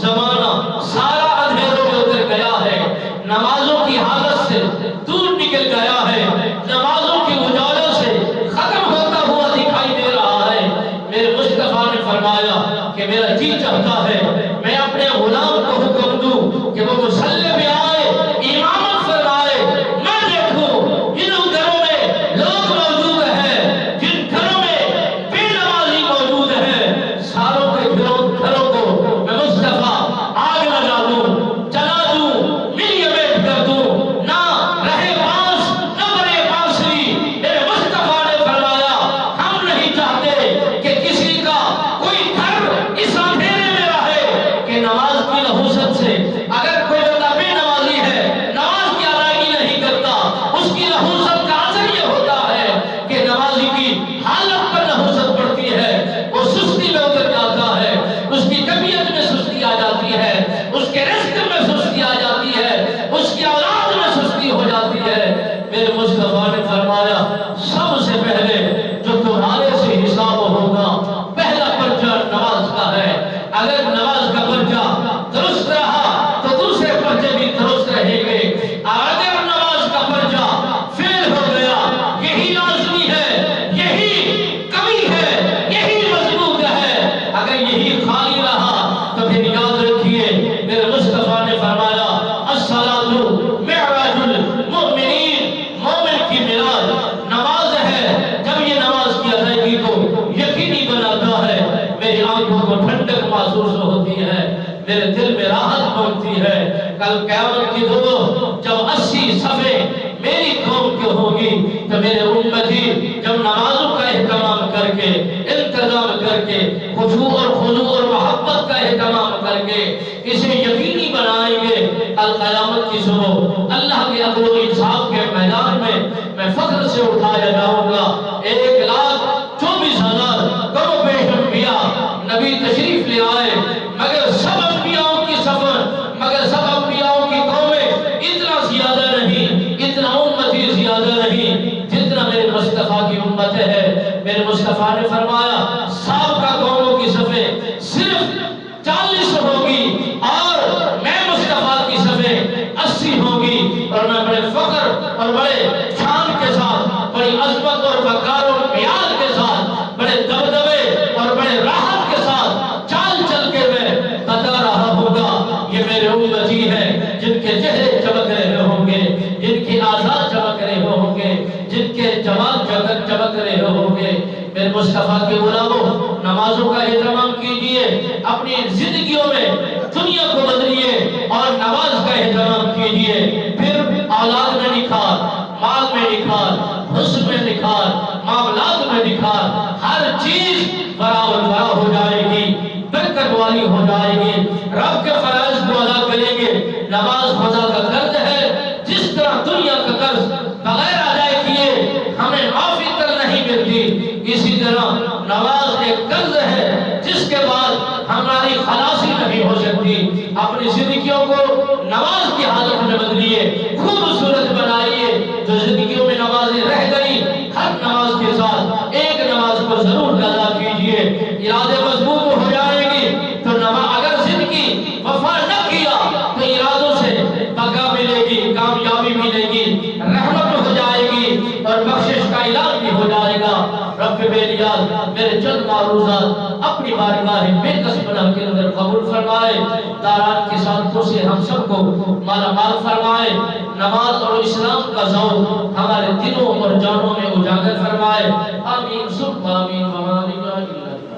زمانہ سارا اندھیروں میں اتر گیا ہے، نمازوں کی حالت سے دور نکل گیا ہے، نمازوں کی اجالوں سے ختم ہوتا ہوا دکھائی دے رہا ہے۔ میرے مصطفیٰ نے فرمایا کہ میرا جی چاہتا ہے میں اپنے غلام کو حکم دوں کہ وہ مصلی میں آئے، امامت فرمائے، میں دیکھوں جن گھروں میں لوگ موجود ہیں، جن گھروں میں بے نمازی موجود ہیں، ساروں کے گھروں کو میں مصطفیٰ آگ لگا دوں، جلا دوں، ملی میٹ کر دوں، نہ رہے بانس نہ بڑے بانسری۔ میرے مصطفیٰ نے فرمایا ہم نہیں چاہتے کہ کسی کا کوئی گھر اس اندھیرے میں رہے کہ نماز کی نحوست سے اگر کوئی بندہ بے نمازی ہے، نماز کی ادائیگی نہیں کرتا، اس کی نحوست کا اثر یہ ہوتا ہے کہ نمازی کی حالت پر نحوست پڑتی ہے، وہ سستی میں اتر جاتا ہے، اس کی طبیعت میں سستی آ جاتی ہے، اس کے رزق میں سستی آ جاتی ہے، اس کی اولاد میں سستی ہو جاتی ہے۔ میرے مصطفیٰ نے فرمایا سب سے پہلے جو تمہارے سے حساب ہوگا پہلا پرچہ نماز کا ہے۔ اگر نماز کا پرچہ درست رہا تو دوسرے پرچے بھی درست رہیں گے، اگر نماز کا پرچہ فیل ہو گیا، یہی لازمی ہے، یہی کمی ہے، یہی مضبوط ہے، اگر یہی خالی رہا تو پھر یاد رکھیے میرے مصطفیٰ نے فرمایا الصلاۃ معراج المؤمنین، مومن کی معراج نماز ہے۔ جب یہ نماز کی ادائیگی کو یقینی بناتا ہے، میری آنکھوں کو ٹھنڈک محسوس ہوتی ہے، میرے دل میں راحت پہنچتی ہے۔ کل قیامت کی دو جب 80 صفیں میری قوم کی ہوگی تو میرے امتی جب نمازوں کا اہتمام کر کے، انتظام کر کے، خشوع اور محبت کا اہتمام کر کے اسے یقینی بنائیں گے، القیامت کی صبح اللہ کے عدل و انصاف کے میدان میں فخر سے اٹھایا جاؤں گا۔ 1,24,000 کم و بیش انبیاء نبی تشریف لے آئے، مگر سب انبیاءوں کی سفر، مگر سب انبیاءوں کی قومیں اتنا زیادہ نہیں، اتنا امتی زیادہ نہیں جتنا میرے مصطفیٰ کی امت ہے۔ میرے مصطفیٰ نے فرمایا سابقہ قوموں کی صفیں صرف 40 ہوگی اور میں مصطفیٰ کی صفیں 80 ہوگی، اور میں بڑے فخر اور بڑے شان کے ساتھ، بڑی عظمت اور وقار اور پیار کے ساتھ، بڑے دبدبے اور بڑے راحت کے ساتھ چال چل کے میں بتا رہا ہوں گا یہ میرے امتی ہیں جن کے چہرے چمک رہے ہوں گے، جن کی آزاد چمک رہے ہوں گے، جن کے جمال چمک رہے ہوں گے۔ میرے مصطفیٰ کے غلاموں، نمازوں کا اہتمام کیجئے، اپنی زندگیوں میں دنیا کو بدلیے اور نماز کا اہتمام کیجئے، پھر اولاد میں نکھار، مال میں نکھار، حسن میں نکھار، معاملات میں نکھار، ہر چیز برابر ہو جائے گی، برکت والی ہو جائے گی۔ رب کے فرائض کو ادا کریں گے۔ نماز خدا کا قرض ہے، جس طرح دنیا کا قرض بغیر ادا کیے ہمیں معافی تک نہیں ملتی، اسی طرح نماز ایک قرض ہے جس کے بعد ہماری خلاصی نہیں ہو سکتی۔ اپنی زندگیوں کو نماز کی حالت میں بدلیے، خوبصورت بنائیے۔ جو زندگیوں میں نمازیں رہ گئی، ہر نماز کے ساتھ ایک نماز کو ضرور ادا کیجئے، ارادے مضبوط ہو جائے گی تو اگر زندگی وفا نہ کیا تو ارادوں سے بقا ملے گی، کامیابی ملے گی، رحمت ہو جائے گی اور بخشش کا اعلان بھی ہو جائے گا۔ رب بیلیاد میرے چند معروضات اپنی بارگاہ بے قسمت کے اندر قبول فرمائے، داران کی سعادتوں سے ہم سب کو مالا مال فرمائے، نماز اور اسلام کا ذوق ہمارے دلوں اور جانوں میں اجاگر فرمائے۔ آمین ثم آمین۔